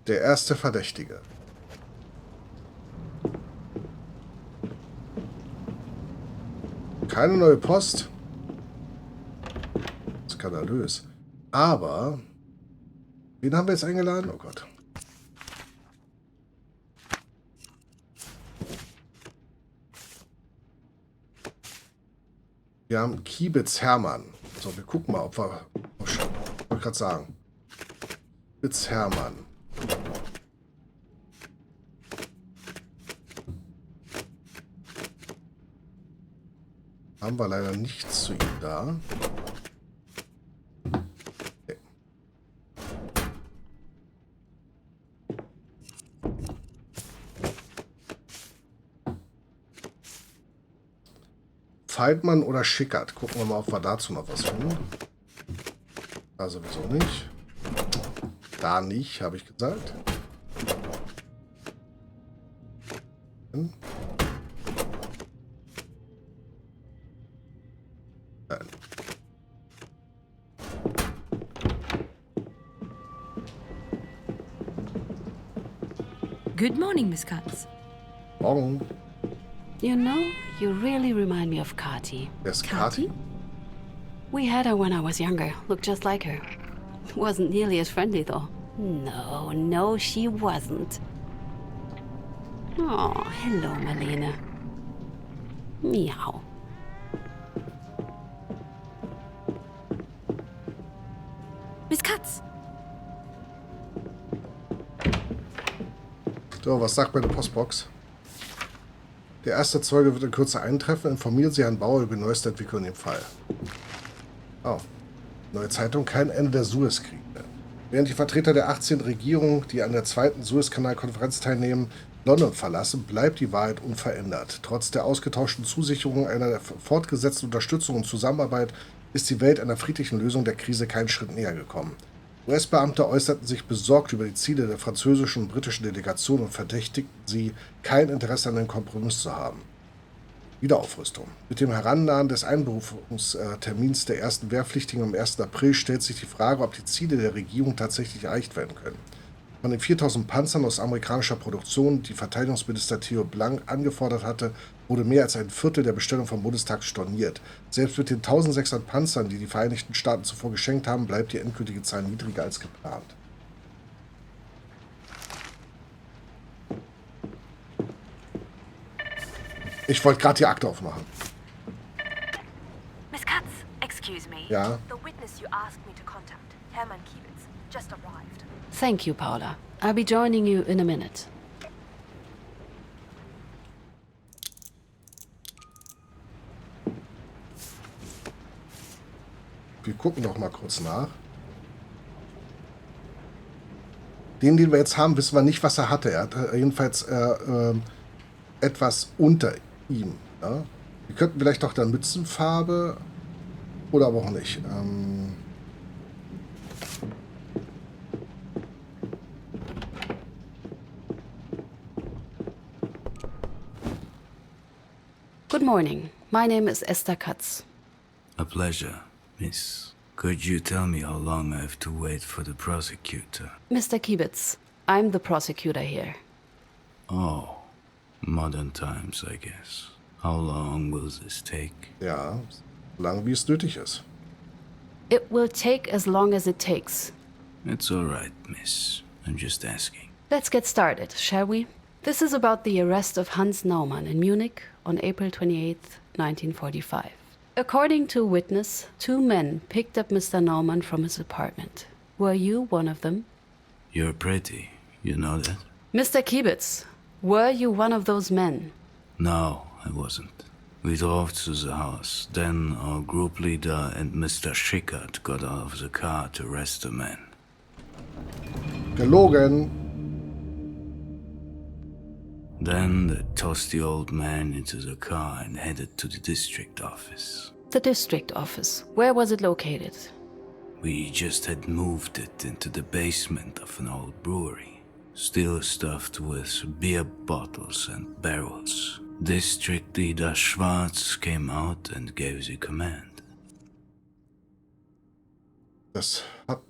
Der erste Verdächtige. Keine neue Post. Skandalös. Aber, wen haben wir jetzt eingeladen? Oh Gott. Wir haben Kiebitz Hermann. So, wir gucken mal, ob wir... Oh, ich wollte gerade sagen. Kiebitz Hermann. Haben wir leider nichts zu ihm da. Okay. Feldmann oder Schickert. Gucken wir mal, ob wir dazu noch was finden. Da sowieso nicht. Da nicht, habe ich gesagt. Nein. Good morning, Miss Katz. Morgen. You know, you really remind me of Kati. Wer ist Kati? We had her when I was younger. Looked just like her. Wasn't nearly as friendly, though. No, she wasn't. Oh, hello, Marlene. Meow. Miss Katz! So, was sagt meine Postbox? Der erste Zeuge wird in Kürze eintreffen. Informieren Sie Herrn Bauer über die neueste Entwicklung in dem Fall. Oh. Neue Zeitung, kein Ende der Suezkriege. Während die Vertreter der 18. Regierung, die an der zweiten Suezkanalkonferenz teilnehmen, London verlassen, bleibt die Wahrheit unverändert. Trotz der ausgetauschten Zusicherungen einer fortgesetzten Unterstützung und Zusammenarbeit ist die Welt einer friedlichen Lösung der Krise keinen Schritt näher gekommen. US-Beamte äußerten sich besorgt über die Ziele der französischen und britischen Delegation und verdächtigten sie, kein Interesse an einem Kompromiss zu haben. Wiederaufrüstung. Mit dem Herannahen des Einberufungstermins der ersten Wehrpflichtigen am 1. April stellt sich die Frage, ob die Ziele der Regierung tatsächlich erreicht werden können. Von den 4000 Panzern aus amerikanischer Produktion, die Verteidigungsminister Theo Blank angefordert hatte, wurde mehr als ein Viertel der Bestellung vom Bundestag storniert. Selbst mit den 1600 Panzern, die die Vereinigten Staaten zuvor geschenkt haben, bleibt die endgültige Zahl niedriger als geplant. Ich wollte gerade die Akte aufmachen. Miss Katz, excuse me. Ja. The witness you asked me to contact, Hermann Kiebitz, just arrived. Thank you, Paula. I'll be joining you in a minute. Wir gucken doch mal kurz nach. Den wir jetzt haben, wissen wir nicht, was er hatte. Er hat jedenfalls etwas unter ihm. Ja? Wir könnten vielleicht doch der Mützenfarbe oder aber auch nicht. Good morning. My name is Esther Katz. A pleasure, miss. Could you tell me how long I have to wait for the prosecutor? Mr. Kiebitz, I'm the prosecutor here. Oh, modern times, I guess. How long will this take? Ja, so lange wie es nötig ist. It will take as long as it takes. It's all right, miss. I'm just asking. Let's get started, shall we? This is about the arrest of Hans Naumann in Munich on April 28, 1945. According to a witness, 2 men picked up Mr. Naumann from his apartment. Were you one of them? You're pretty, you know that? Mr. Kiebitz, were you one of those men? No, I wasn't. We drove to the house. Then our group leader and Mr. Schickert got out of the car to arrest the men. Gelogen. Then they tossed the old man into the car and headed to the district office. The district office. Where was it located? We just had moved it into the basement of an old brewery. still stuffed with beer bottles and barrels. District Leader Schwarz came out and gave the command. Das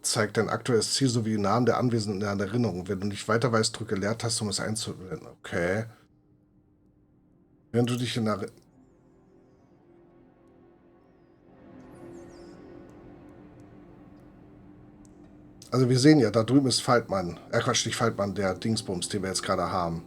zeigt dein aktuelles Ziel sowie den Namen der Anwesenden in der Erinnerung. Wenn du nicht weiter weißt, drücke Leertaste, um es einzublenden. Okay. Wenn du dich in der... Also wir sehen ja, da drüben ist Faltmann. Quatsch, nicht Faltmann, der Dingsbums, den wir jetzt gerade haben.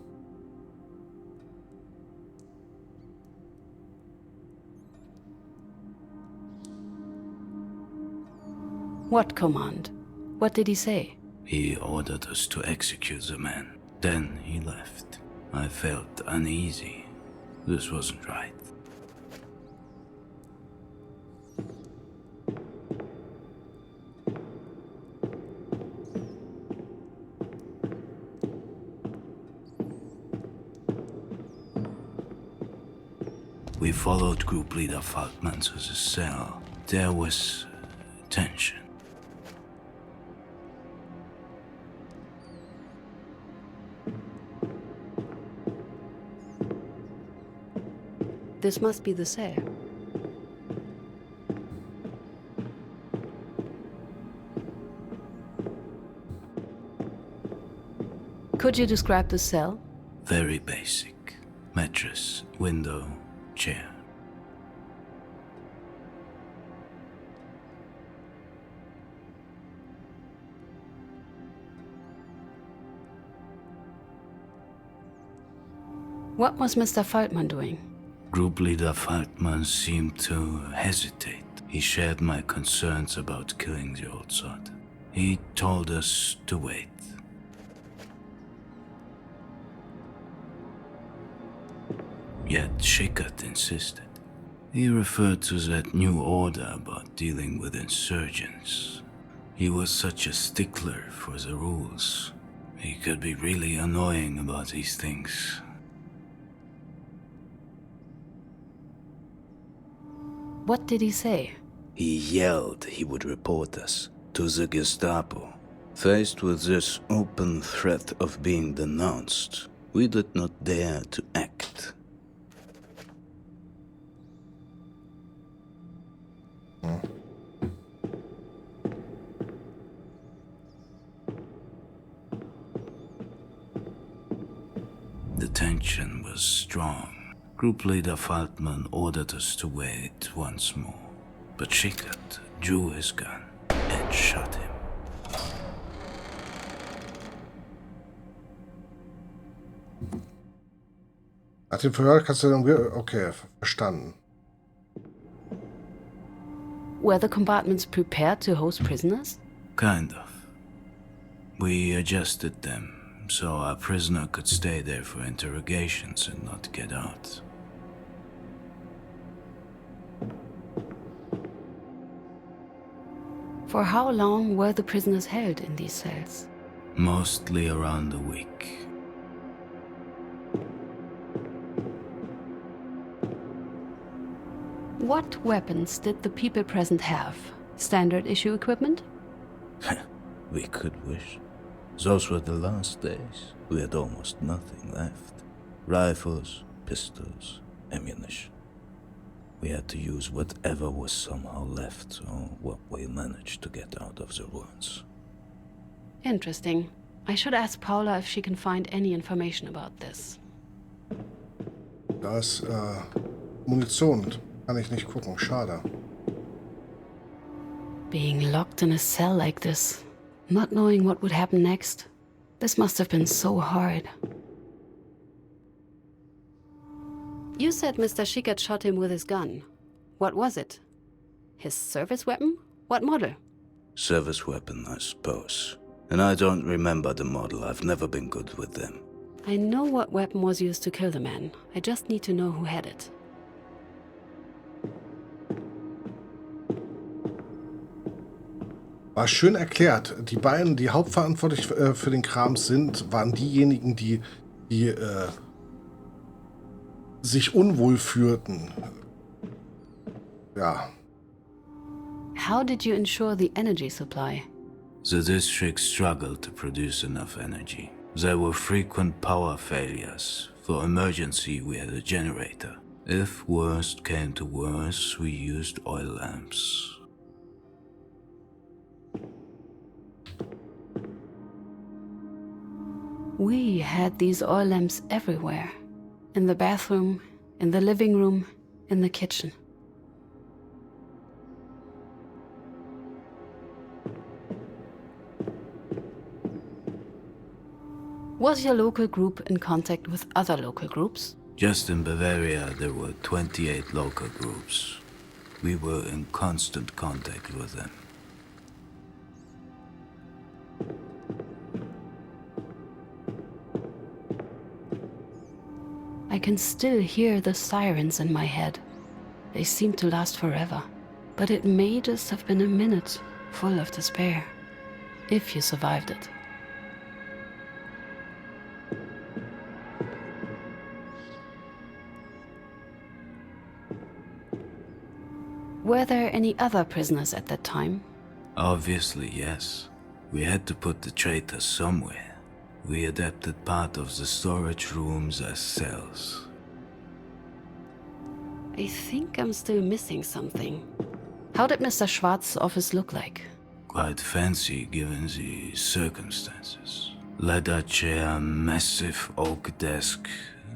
What command? What did he say? He ordered us to execute the man. Then he left. I felt uneasy. This wasn't right. We followed group leader Falkman to the cell. There was tension. This must be the cell. Could you describe the cell? Very basic. Mattress, window, chair. What was Mr. Faltman doing? Group leader Faltman seemed to hesitate. He shared my concerns about killing the old sod. He told us to wait. Yet Schickert insisted. He referred to that new order about dealing with insurgents. He was such a stickler for the rules. He could be really annoying about these things. What did he say? He yelled he would report us to the Gestapo. Faced with this open threat of being denounced, we did not dare to act. The tension was strong. Group leader Faltman ordered us to wait once more, but Schickert drew his gun and shot him. Nach dem Verhör kannst du dann... Okay, verstanden. Were the compartments prepared to host prisoners? Kind of. We adjusted them so our prisoner could stay there for interrogations and not get out. For how long were the prisoners held in these cells? Mostly around a week. What weapons did the people present have? Standard issue equipment? We could wish. Those were the last days. We had almost nothing left. Rifles, pistols, ammunition. We had to use whatever was somehow left, or what we managed to get out of the ruins. Interesting. I should ask Paula if she can find any information about this. Da ist Munition. Kann ich nicht gucken. Schade. Being locked in a cell like this, not knowing what would happen next, this must have been so hard. You said Mr. Schickert shot him with his gun. What was it? His service weapon? What model? Service weapon, I suppose. And I don't remember the model. I've never been good with them. I know what weapon was used to kill the man. I just need to know who had it. War schön erklärt. Die beiden, die hauptverantwortlich für den Kram sind, waren diejenigen, die sich unwohl fühlten. Ja. How did you ensure the energy supply? The district struggled to produce enough energy. There were frequent power failures. For emergency, we had a generator. If worst came to worst, we used oil lamps. We had these oil lamps everywhere. In the bathroom, in the living room, in the kitchen. Was your local group in contact with other local groups? Just in Bavaria, there were 28 local groups. We were in constant contact with them. I can still hear the sirens in my head. They seem to last forever. But it may just have been a minute full of despair. If you survived it. Were there any other prisoners at that time? Obviously, yes. We had to put the traitors somewhere. We adapted part of the storage rooms as cells. I think I'm still missing something. How did Mr. Schwarz's office look like? Quite fancy given the circumstances. Leather chair, massive oak desk.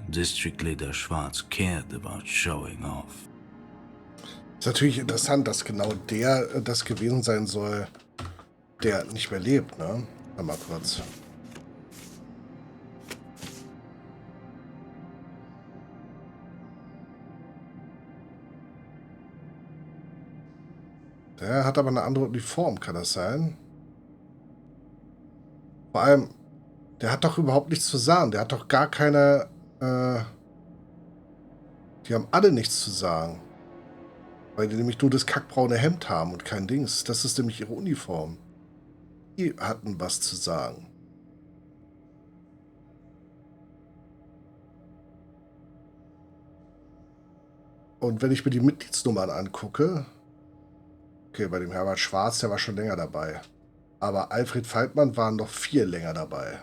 District Leader Schwarz cared about showing off. Ist natürlich interessant, dass genau der das gewesen sein soll, der nicht mehr lebt, ne? Mal kurz. Der hat aber eine andere Uniform, kann das sein? Vor allem, der hat doch überhaupt nichts zu sagen. Der hat doch gar keine... die haben alle nichts zu sagen. Weil die nämlich nur das kackbraune Hemd haben und kein Dings. Das ist nämlich ihre Uniform. Die hatten was zu sagen. Und wenn ich mir die Mitgliedsnummern angucke... Okay, bei dem Herbert Schwarz, der war schon länger dabei. Aber Alfred Feldmann waren noch viel länger dabei.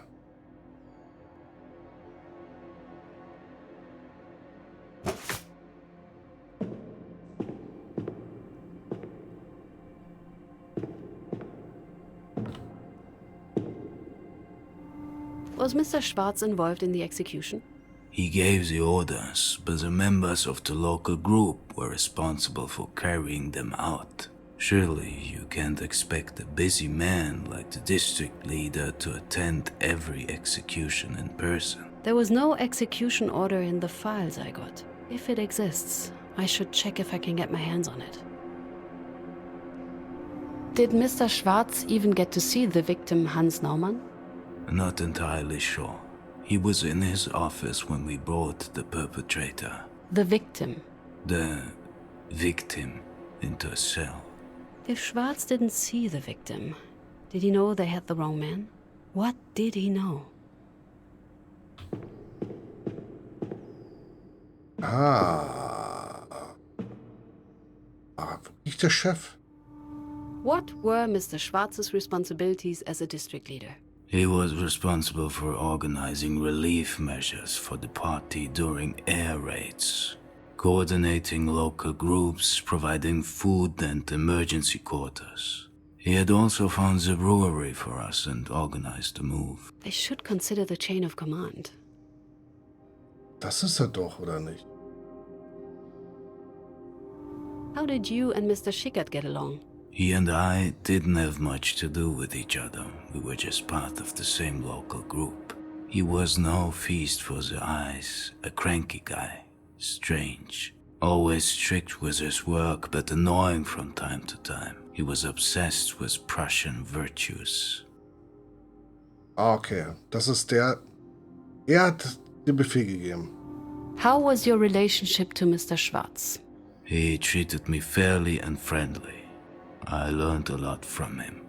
Was Mr. Schwarz involved in the execution? He gave the orders, but the members of the local group were responsible for carrying them out. Surely you can't expect a busy man like the district leader to attend every execution in person. There was no execution order in the files I got. If it exists, I should check if I can get my hands on it. Did Mr. Schwarz even get to see the victim Hans Naumann? Not entirely sure. He was in his office when we brought the perpetrator. The victim. The victim into a cell. If Schwarz didn't see the victim, did he know they had the wrong man? What did he know? Ah, wirklich der Chef? What were Mr. Schwarz's responsibilities as a district leader? He was responsible for organizing relief measures for the party during air raids, coordinating local groups, providing food and emergency quarters. He had also found the brewery for us and organized the move. They should consider the chain of command. Das ist er doch, oder nicht? How did you and Mr. Schickert get along? He and I didn't have much to do with each other. We were just part of the same local group. He was no feast for the eyes, a cranky guy, strange, always strict with his work but annoying from time to time. He was obsessed with Prussian virtues. Ah, okay. Das ist der... Er hat den Befehl gegeben. How was your relationship to Mr. Schwarz? He treated me fairly and friendly. I learned a lot from him.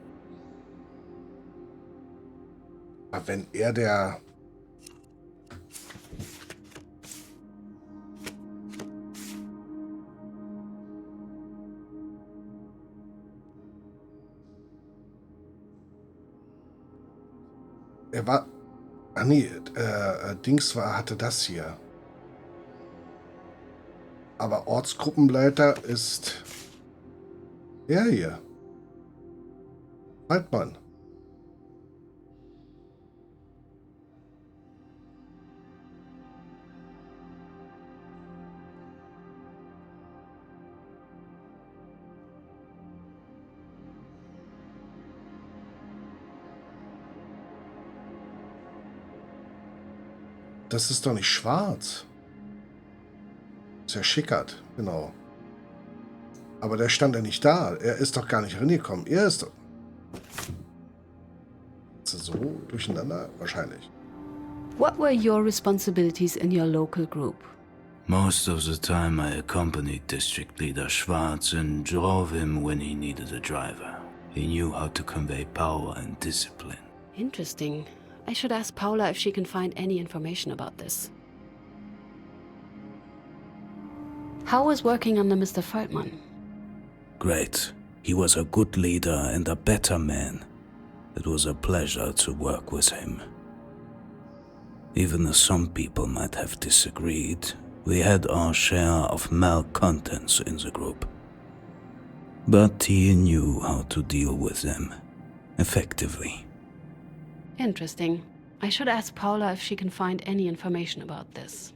Aber wenn er der... Er war... Ah nee, Dings hatte das hier. Aber Ortsgruppenleiter ist der hier. Waldmann. Das ist doch nicht schwarz. Ist ja Schickert, genau. Aber der stand ja nicht da. Er ist doch gar nicht reingekommen. Er ist doch... So durcheinander? Wahrscheinlich. What were your responsibilities in your local group? Most of the time I accompanied District Leader Schwarz and drove him when he needed a driver. He knew how to convey power and discipline. Interesting. I should ask Paula if she can find any information about this. How was working under Mr. Faltmann? Great. He was a good leader and a better man. It was a pleasure to work with him. Even though some people might have disagreed, we had our share of malcontents in the group. But he knew how to deal with them effectively. Interesting. I should ask Paula if she can find any information about this.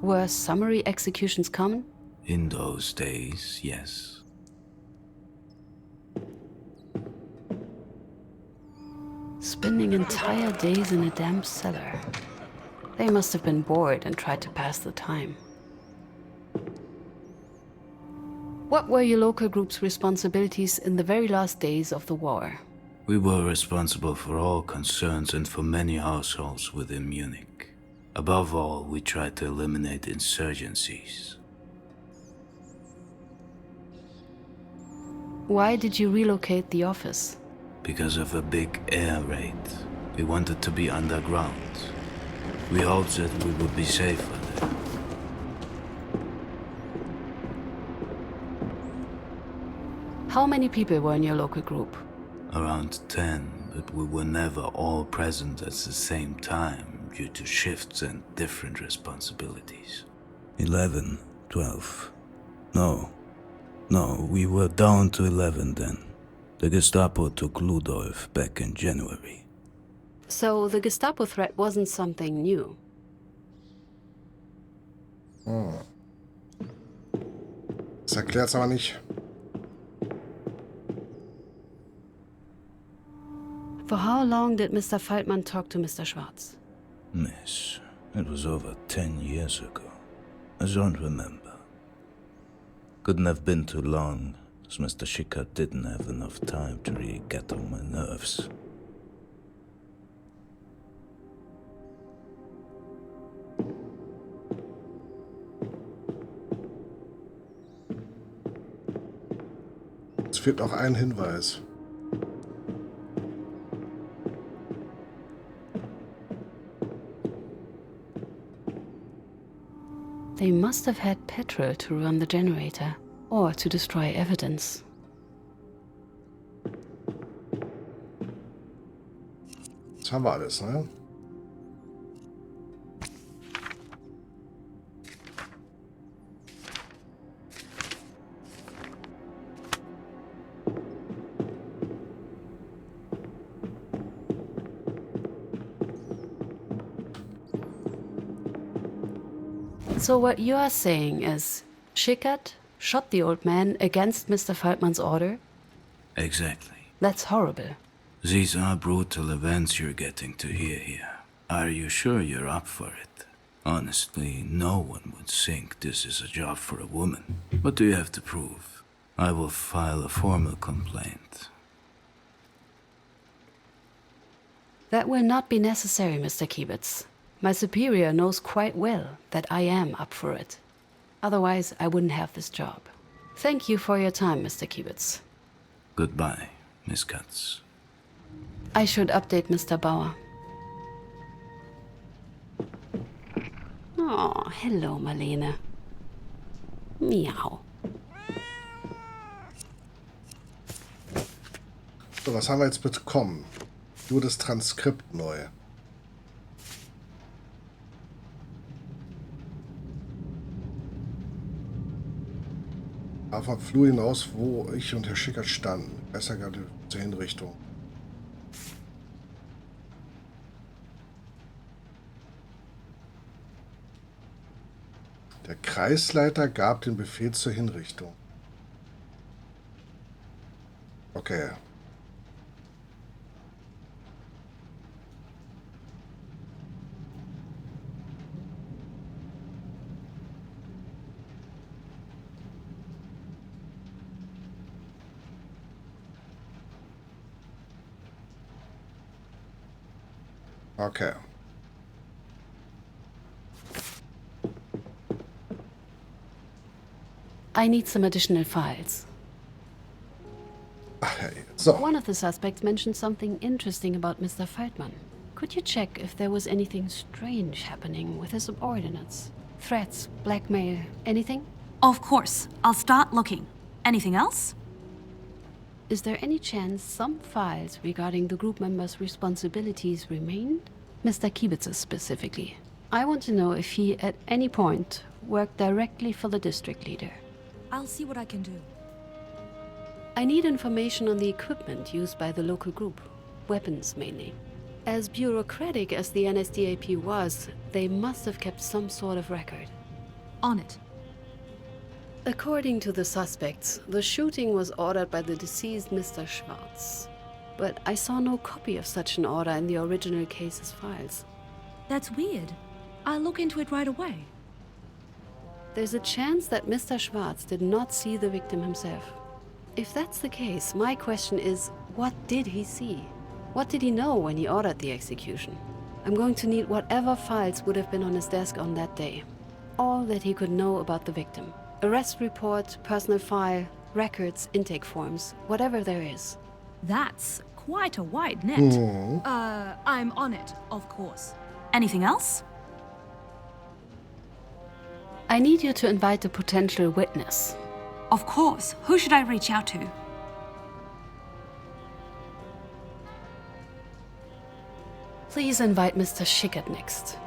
Were summary executions common? In those days, yes. Spending entire days in a damp cellar. They must have been bored and tried to pass the time. What were your local group's responsibilities in the very last days of the war? We were responsible for all concerns and for many households within Munich. Above all, we tried to eliminate insurgencies. Why did you relocate the office? Because of a big air raid. We wanted to be underground. We hoped that we would be safer there. How many people were in your local group? Around 10, but we were never all present at the same time due to shifts and different responsibilities. 11, 12. No, we were down to 11 then. The Gestapo took Ludolf back in January. So the Gestapo threat wasn't something new. Das erklärt's aber nicht. For how long did Mr. Faltmann talk to Mr. Schwarz? Miss, it was over 10 years ago. I don't remember. Couldn't have been too long, as Mr. Schickert didn't have enough time to really get on my nerves. Es fehlt noch ein Hinweis. They must have had petrol to run the generator or to destroy evidence. Das haben wir alles, ne? So what you are saying is, Schickert shot the old man against Mr. Faltmann's order? Exactly. That's horrible. These are brutal events you're getting to hear here. Are you sure you're up for it? Honestly, no one would think this is a job for a woman. What do you have to prove? I will file a formal complaint. That will not be necessary, Mr. Kiebitz. My superior knows quite well that I am up for it. Otherwise, I wouldn't have this job. Thank you for your time, Mr. Kiewitz. Goodbye, Miss Katz. I should update Mr. Bauer. Oh, hello, Marlene. Miau. So, was haben wir jetzt bekommen? Nur das Transkript neu. Vom Flur hinaus, wo ich und Herr Schickert standen. Besser gerade zur Hinrichtung. Der Kreisleiter gab den Befehl zur Hinrichtung. Okay. Okay. I need some additional files. Ach, hey. So. One of the suspects mentioned something interesting about Mr. Feldman. Could you check if there was anything strange happening with his subordinates? Threats, blackmail, anything? Of course. I'll start looking. Anything else? Is there any chance some files regarding the group members' responsibilities remained? Mr. Kiewitz's specifically. I want to know if he, at any point, worked directly for the district leader. I'll see what I can do. I need information on the equipment used by the local group. Weapons, mainly. As bureaucratic as the NSDAP was, they must have kept some sort of record. On it. According to the suspects, the shooting was ordered by the deceased Mr. Schwartz. But I saw no copy of such an order in the original case's files. That's weird. I'll look into it right away. There's a chance that Mr. Schwartz did not see the victim himself. If that's the case, my question is, what did he see? What did he know when he ordered the execution? I'm going to need whatever files would have been on his desk on that day. All that he could know about the victim. Arrest report, personal file, records, intake forms, whatever there is. That's quite a wide net. I'm on it, of course. Anything else? I need you to invite a potential witness. Of course. Who should I reach out to? Please invite Mr. Schickert next.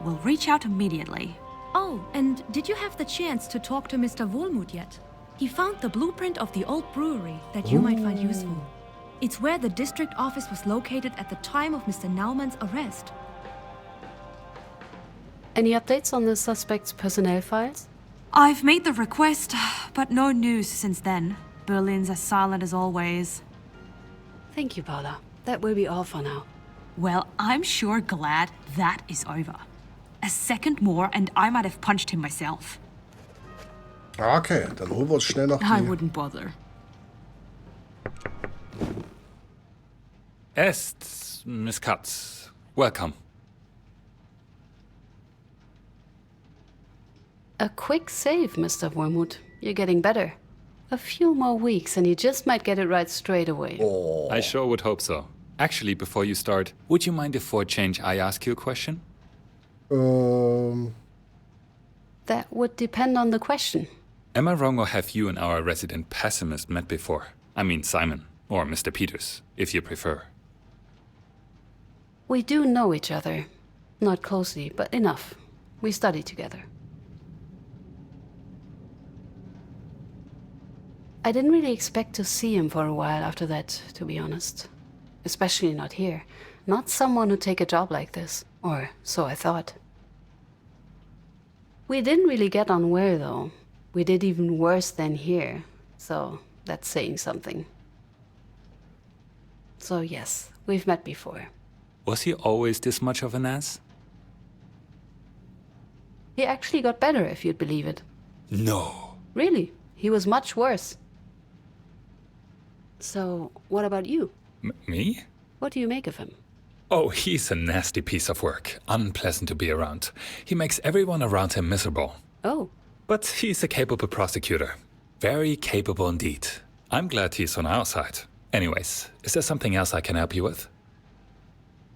We'll reach out immediately. Oh, and did you have the chance to talk to Mr. Wohlmuth yet? He found the blueprint of the old brewery that you might find useful. It's where the district office was located at the time of Mr. Naumann's arrest. Any updates on the suspect's personnel files? I've made the request, but no news since then. Berlin's as silent as always. Thank you, Paula. That will be all for now. Well, I'm sure glad that is over. A second more and I might have punched him myself. Okay, dann holen wir uns schnell noch I die... wouldn't bother. Miss Katz. Welcome. A quick save, Mr. Wormuth. You're getting better. A few more weeks and you just might get it right straight away. Oh. I sure would hope so. Actually, before you start, would you mind if for a change I ask you a question? That would depend on the question. Am I wrong, or have you and our resident pessimist met before? I mean Simon, or Mr. Peters, if you prefer. We do know each other. Not closely, but enough. We study together. I didn't really expect to see him for a while after that, to be honest. Especially not here. Not someone who'd take a job like this. Or so I thought. We didn't really get on well, though. We did even worse than here. So that's saying something. So yes, we've met before. Was he always this much of an ass? He actually got better, if you'd believe it. No. Really, he was much worse. So, what about you? Me? What do you make of him? Oh, he's a nasty piece of work. Unpleasant to be around. He makes everyone around him miserable. Oh, But he's a capable prosecutor. Very capable indeed. I'm glad he's on our side. Anyways, is there something else I can help you with?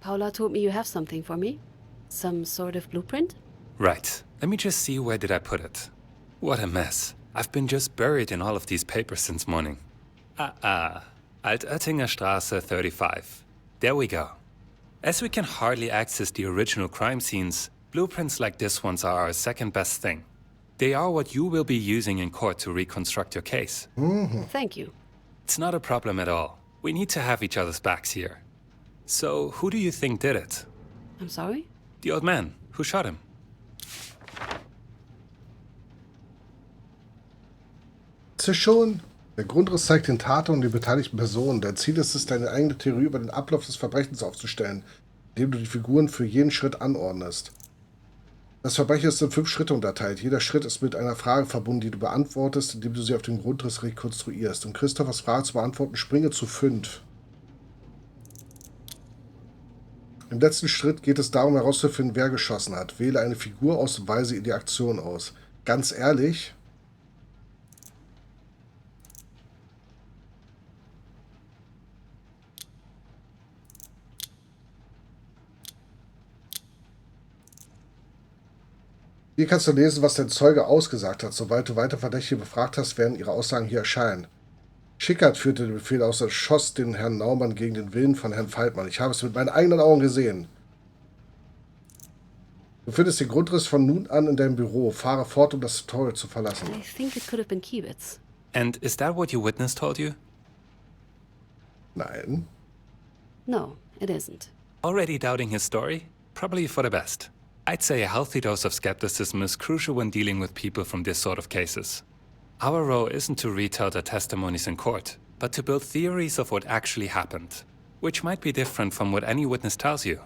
Paula told me you have something for me. Some sort of blueprint? Right. Let me just see, where did I put it? What a mess. I've been just buried in all of these papers since morning. Altöttinger Straße 35. There we go. As we can hardly access the original crime scenes, blueprints like this ones are our second best thing. They are what you will be using in court to reconstruct your case. Thank you. It's not a problem at all. We need to have each other's backs here. So, who do you think did it? I'm sorry? The old man. Who shot him? Schon. Der Grundriss zeigt den Täter und die beteiligten Personen. Dein Ziel ist es, deine eigene Theorie über den Ablauf des Verbrechens aufzustellen, indem du die Figuren für jeden Schritt anordnest. Das Verbrechen ist in 5 Schritte unterteilt. Jeder Schritt ist mit einer Frage verbunden, die du beantwortest, indem du sie auf dem Grundriss rekonstruierst. Um Christophers Frage zu beantworten, springe zu 5. Im letzten Schritt geht es darum herauszufinden, wer geschossen hat. Wähle eine Figur aus und weise ihr die Aktion aus. Ganz ehrlich... Hier kannst du lesen, was dein Zeuge ausgesagt hat. Sobald du weiter Verdächtige befragt hast, werden ihre Aussagen hier erscheinen. Schickert führte den Befehl aus und schoss den Herrn Naumann gegen den Willen von Herrn Faltmann. Ich habe es mit meinen eigenen Augen gesehen. Du findest den Grundriss von nun an in deinem Büro. Fahre fort, um das Tutorial zu verlassen. I think it could have been Kiebitz. And is that what your witness told you? Nein. No, it isn't. Already doubting his story? Probably for the best. I'd say a healthy dose of skepticism is crucial when dealing with people from this sort of cases. Our role isn't to retell their testimonies in court, but to build theories of what actually happened, which might be different from what any witness tells you.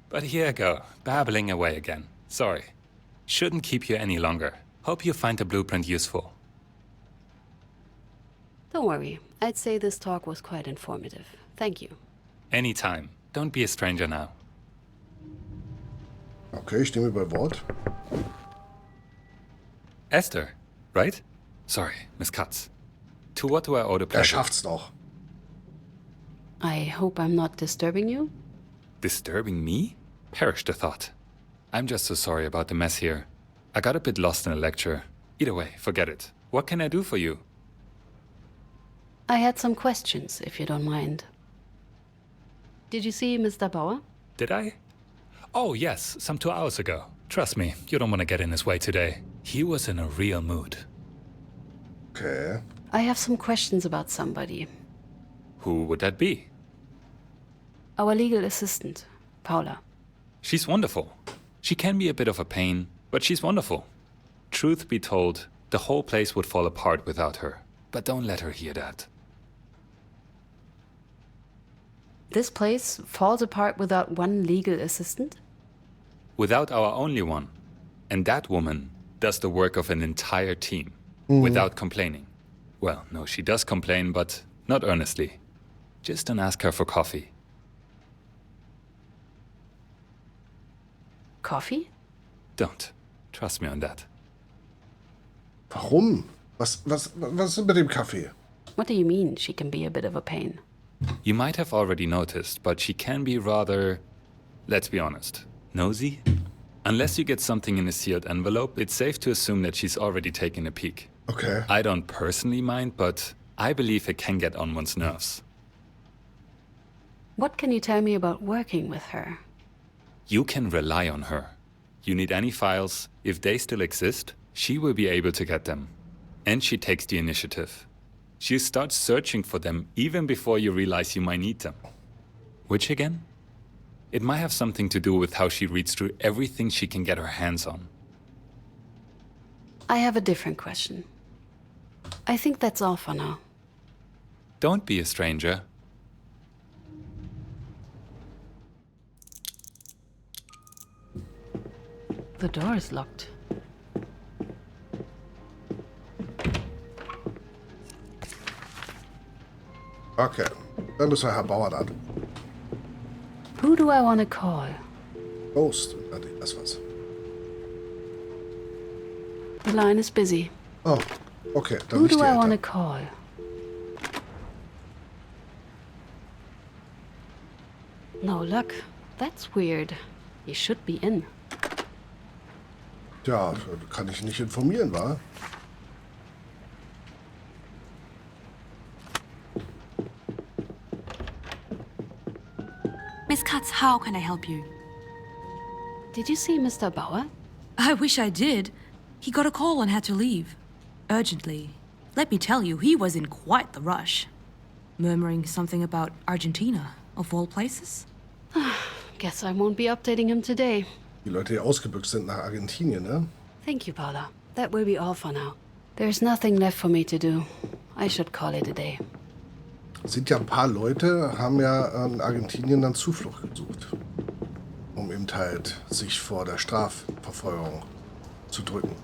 But here I go, babbling away again. Sorry. Shouldn't keep you any longer. Hope you find the blueprint useful. Don't worry. I'd say this talk was quite informative. Thank you. Anytime. Don't be a stranger now. Okay, ich nehme bei Wort. Esther, right? Sorry, Miss Katz. To what do I owe the pleasure? Schafft's noch. I hope I'm not disturbing you? Disturbing me? Perish the thought. I'm just so sorry about the mess here. I got a bit lost in a lecture. Either way, forget it. What can I do for you? I had some questions, if you don't mind. Did you see Mr. Bauer? Did I? Oh, yes, some 2 hours ago. Trust me, you don't want to get in his way today. He was in a real mood. Okay. I have some questions about somebody. Who would that be? Our legal assistant, Paula. She's wonderful. She can be a bit of a pain, but she's wonderful. Truth be told, the whole place would fall apart without her. But don't let her hear that. This place falls apart without one legal assistant? Without our only one. And that woman does the work of an entire team, without complaining. Well, no, she does complain, but not earnestly. Just don't ask her for coffee. Coffee? Don't. Trust me on that. Warum? Was ist mit dem Kaffee? What do you mean she can be a bit of a pain? You might have already noticed, but she can be rather, let's be honest, nosy. Unless you get something in a sealed envelope, it's safe to assume that she's already taken a peek. Okay. I don't personally mind, but I believe it can get on one's nerves. What can you tell me about working with her? You can rely on her. You need any files, if they still exist, she will be able to get them. And she takes the initiative. She starts searching for them even before you realize you might need them. Which again? It might have something to do with how she reads through everything she can get her hands on. I have a different question. I think that's all for now. Don't be a stranger. The door is locked. Okay. Dann müssen wir Herrn Bauer anrufen. Who do I want to call? Ghost. Das war's. The line is busy. Oh. Okay, dann Who nicht do die I want to Eltern. call? No luck. That's weird. He should be in. Ja, kann ich nicht informieren, wa? Miss Katz, how can I help you? Did you see Mr. Bauer? I wish I did. He got a call and had to leave. Urgently. Let me tell you, he was in quite the rush. Murmuring something about Argentina, of all places. Guess I won't be updating him today. Die Leute, die ausgebüxt sind nach Argentinien, ne? Thank you, Paula. That will be all for now. There's nothing left for me to do. I should call it a day. Sind ja ein paar Leute, haben ja in Argentinien dann Zuflucht gesucht. Um eben halt sich vor der Strafverfolgung zu drücken.